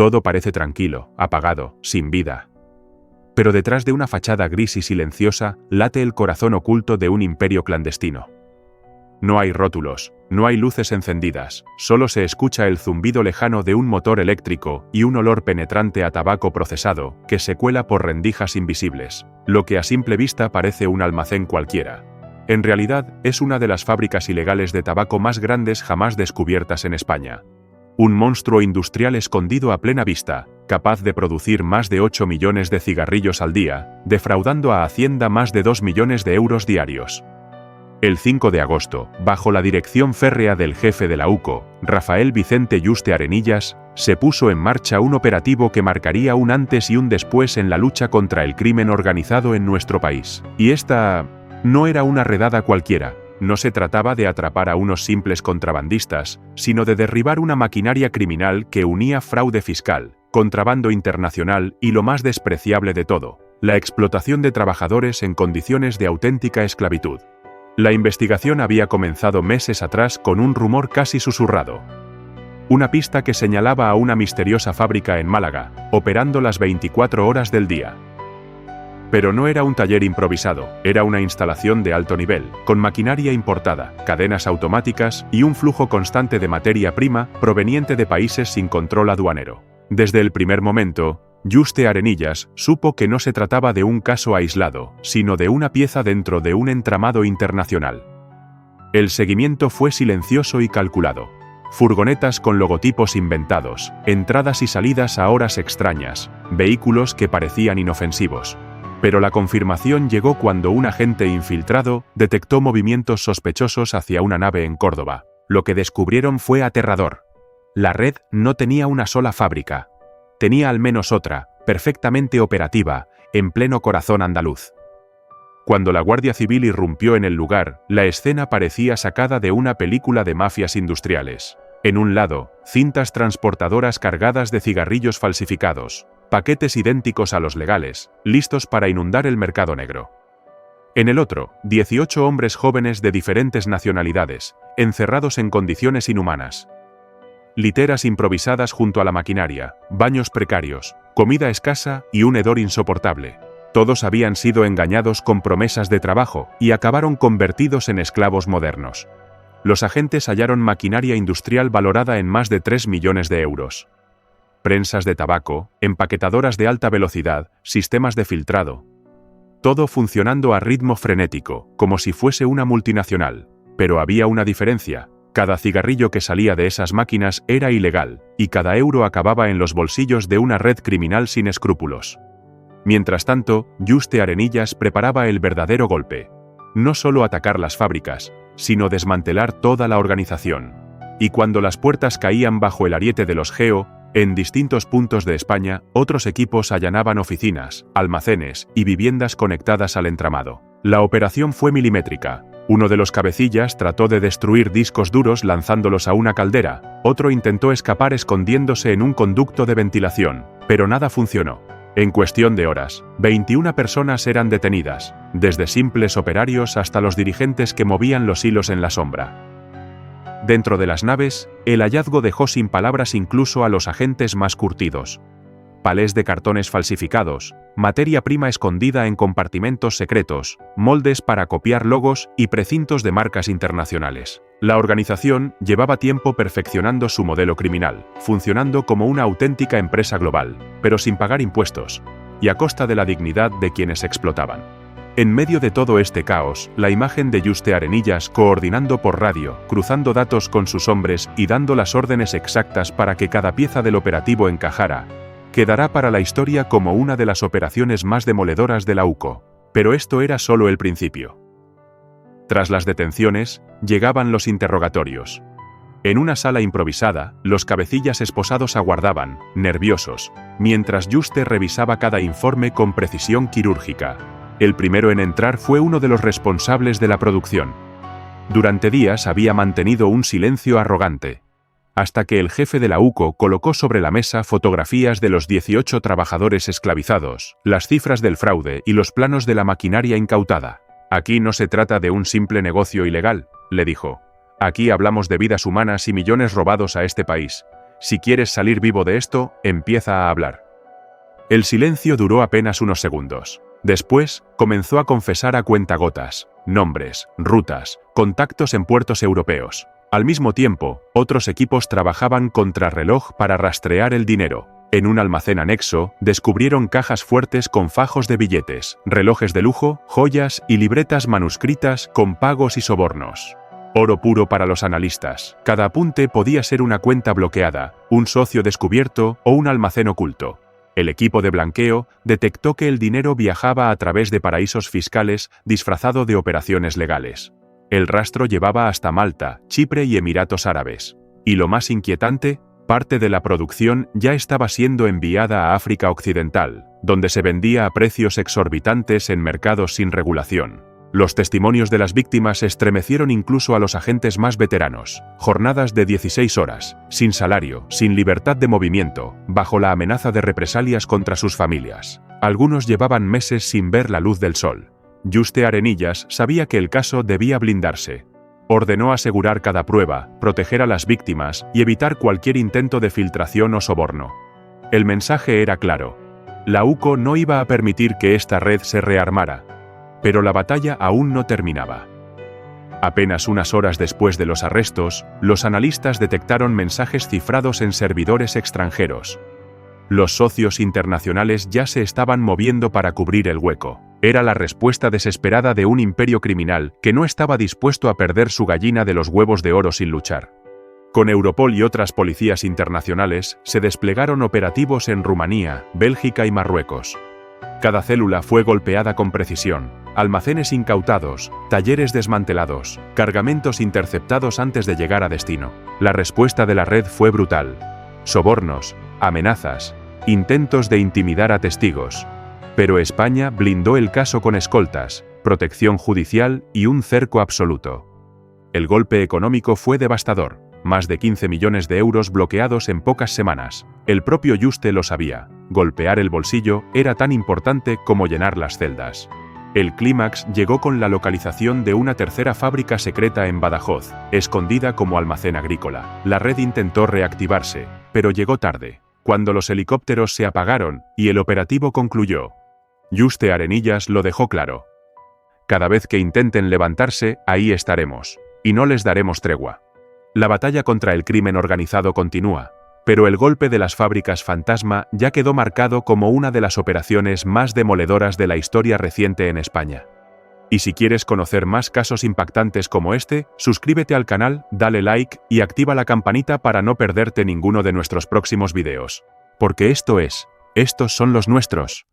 Todo parece tranquilo, apagado, sin vida. Pero detrás de una fachada gris y silenciosa late el corazón oculto de un imperio clandestino. No hay rótulos, no hay luces encendidas, solo se escucha el zumbido lejano de un motor eléctrico y un olor penetrante a tabaco procesado que se cuela por rendijas invisibles, lo que a simple vista parece un almacén cualquiera. En realidad, es una de las fábricas ilegales de tabaco más grandes jamás descubiertas en España. Un monstruo industrial escondido a plena vista, capaz de producir más de 8 millones de cigarrillos al día, defraudando a Hacienda más de 2 millones de euros diarios. El 5 de agosto, bajo la dirección férrea del jefe de la UCO, Rafael Vicente Yuste Arenillas, se puso en marcha un operativo que marcaría un antes y un después en la lucha contra el crimen organizado en nuestro país. Y esta no era una redada cualquiera. No se trataba de atrapar a unos simples contrabandistas, sino de derribar una maquinaria criminal que unía fraude fiscal, contrabando internacional y lo más despreciable de todo, la explotación de trabajadores en condiciones de auténtica esclavitud. La investigación había comenzado meses atrás con un rumor casi susurrado. Una pista que señalaba a una misteriosa fábrica en Málaga, operando las 24 horas del día. Pero no era un taller improvisado, era una instalación de alto nivel, con maquinaria importada, cadenas automáticas y un flujo constante de materia prima proveniente de países sin control aduanero. Desde el primer momento, Yuste Arenillas supo que no se trataba de un caso aislado, sino de una pieza dentro de un entramado internacional. El seguimiento fue silencioso y calculado. Furgonetas con logotipos inventados, entradas y salidas a horas extrañas, vehículos que parecían inofensivos. Pero la confirmación llegó cuando un agente infiltrado detectó movimientos sospechosos hacia una nave en Córdoba. Lo que descubrieron fue aterrador. La red no tenía una sola fábrica. Tenía al menos otra, perfectamente operativa, en pleno corazón andaluz. Cuando la Guardia Civil irrumpió en el lugar, la escena parecía sacada de una película de mafias industriales. En un lado, cintas transportadoras cargadas de cigarrillos falsificados, paquetes idénticos a los legales, listos para inundar el mercado negro. En el otro, 18 hombres jóvenes de diferentes nacionalidades, encerrados en condiciones inhumanas. Literas improvisadas junto a la maquinaria, baños precarios, comida escasa y un hedor insoportable. Todos habían sido engañados con promesas de trabajo y acabaron convertidos en esclavos modernos. Los agentes hallaron maquinaria industrial valorada en más de 3 millones de euros. Prensas de tabaco, empaquetadoras de alta velocidad, sistemas de filtrado. Todo funcionando a ritmo frenético, como si fuese una multinacional. Pero había una diferencia. Cada cigarrillo que salía de esas máquinas era ilegal, y cada euro acababa en los bolsillos de una red criminal sin escrúpulos. Mientras tanto, Yuste Arenillas preparaba el verdadero golpe. No solo atacar las fábricas, sino desmantelar toda la organización. Y cuando las puertas caían bajo el ariete de los GEO, en distintos puntos de España, otros equipos allanaban oficinas, almacenes y viviendas conectadas al entramado. La operación fue milimétrica. Uno de los cabecillas trató de destruir discos duros lanzándolos a una caldera, otro intentó escapar escondiéndose en un conducto de ventilación, pero nada funcionó. En cuestión de horas, 21 personas eran detenidas, desde simples operarios hasta los dirigentes que movían los hilos en la sombra. Dentro de las naves, el hallazgo dejó sin palabras incluso a los agentes más curtidos. Palés de cartones falsificados, materia prima escondida en compartimentos secretos, moldes para copiar logos y precintos de marcas internacionales. La organización llevaba tiempo perfeccionando su modelo criminal, funcionando como una auténtica empresa global, pero sin pagar impuestos, y a costa de la dignidad de quienes explotaban. En medio de todo este caos, la imagen de Yuste Arenillas coordinando por radio, cruzando datos con sus hombres y dando las órdenes exactas para que cada pieza del operativo encajara, quedará para la historia como una de las operaciones más demoledoras de la UCO. Pero esto era solo el principio. Tras las detenciones, llegaban los interrogatorios. En una sala improvisada, los cabecillas esposados aguardaban, nerviosos, mientras Yuste revisaba cada informe con precisión quirúrgica. El primero en entrar fue uno de los responsables de la producción. Durante días había mantenido un silencio arrogante, hasta que el jefe de la UCO colocó sobre la mesa fotografías de los 18 trabajadores esclavizados, las cifras del fraude y los planos de la maquinaria incautada. «Aquí no se trata de un simple negocio ilegal», le dijo. «Aquí hablamos de vidas humanas y millones robados a este país, Si quieres salir vivo de esto, empieza a hablar. El silencio duró apenas unos segundos. Después, comenzó a confesar a cuentagotas, nombres, rutas, contactos en puertos europeos. Al mismo tiempo, otros equipos trabajaban contrarreloj para rastrear el dinero. En un almacén anexo, descubrieron cajas fuertes con fajos de billetes, relojes de lujo, joyas y libretas manuscritas con pagos y sobornos. Oro puro para los analistas. Cada apunte podía ser una cuenta bloqueada, un socio descubierto o un almacén oculto. El equipo de blanqueo detectó que el dinero viajaba a través de paraísos fiscales disfrazado de operaciones legales. El rastro llevaba hasta Malta, Chipre y Emiratos Árabes. Y lo más inquietante, parte de la producción ya estaba siendo enviada a África Occidental, donde se vendía a precios exorbitantes en mercados sin regulación. Los testimonios de las víctimas estremecieron incluso a los agentes más veteranos. Jornadas de 16 horas, sin salario, sin libertad de movimiento, bajo la amenaza de represalias contra sus familias. Algunos llevaban meses sin ver la luz del sol. Yuste Arenillas sabía que el caso debía blindarse. Ordenó asegurar cada prueba, proteger a las víctimas y evitar cualquier intento de filtración o soborno. El mensaje era claro. La UCO no iba a permitir que esta red se rearmara. Pero la batalla aún no terminaba. Apenas unas horas después de los arrestos, los analistas detectaron mensajes cifrados en servidores extranjeros. Los socios internacionales ya se estaban moviendo para cubrir el hueco. Era la respuesta desesperada de un imperio criminal que no estaba dispuesto a perder su gallina de los huevos de oro sin luchar. Con Europol y otras policías internacionales, se desplegaron operativos en Rumanía, Bélgica y Marruecos. Cada célula fue golpeada con precisión. Almacenes incautados, talleres desmantelados, cargamentos interceptados antes de llegar a destino. La respuesta de la red fue brutal. Sobornos, amenazas, intentos de intimidar a testigos. Pero España blindó el caso con escoltas, protección judicial y un cerco absoluto. El golpe económico fue devastador. Más de 15 millones de euros bloqueados en pocas semanas. El propio Yuste lo sabía. Golpear el bolsillo era tan importante como llenar las celdas. El clímax llegó con la localización de una tercera fábrica secreta en Badajoz, escondida como almacén agrícola. La red intentó reactivarse, pero llegó tarde, cuando los helicópteros se apagaron y el operativo concluyó. Yuste Arenillas lo dejó claro. Cada vez que intenten levantarse, ahí estaremos, y no les daremos tregua. La batalla contra el crimen organizado continúa, pero el golpe de las fábricas fantasma ya quedó marcado como una de las operaciones más demoledoras de la historia reciente en España. Y si quieres conocer más casos impactantes como este, suscríbete al canal, dale like y activa la campanita para no perderte ninguno de nuestros próximos videos. Porque estos son los nuestros.